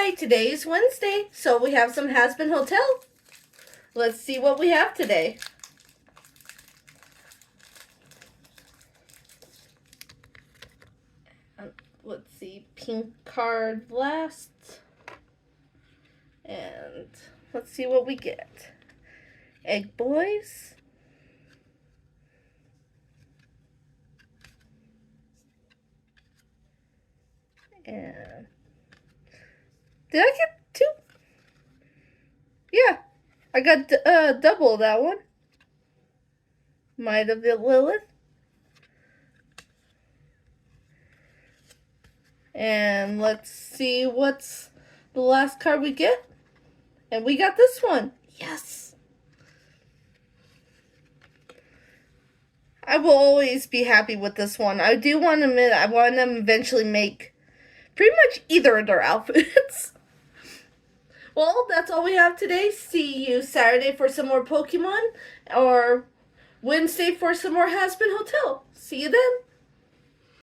Hi, today's Wednesday, so we have some Hazbin Hotel. Let's see what we have today. Let's see, pink card last. And let's see what we get. Egg Boys. And did I get two? Yeah, I got double that one. Might have been Lilith. And let's see what's the last card we get. And we got this one. Yes. I will always be happy with this one. I do want to admit I want to eventually make pretty much either of their outfits. Well, that's all we have today. See you Saturday for some more Pokemon or Wednesday for some more Hazbin Hotel. See you then.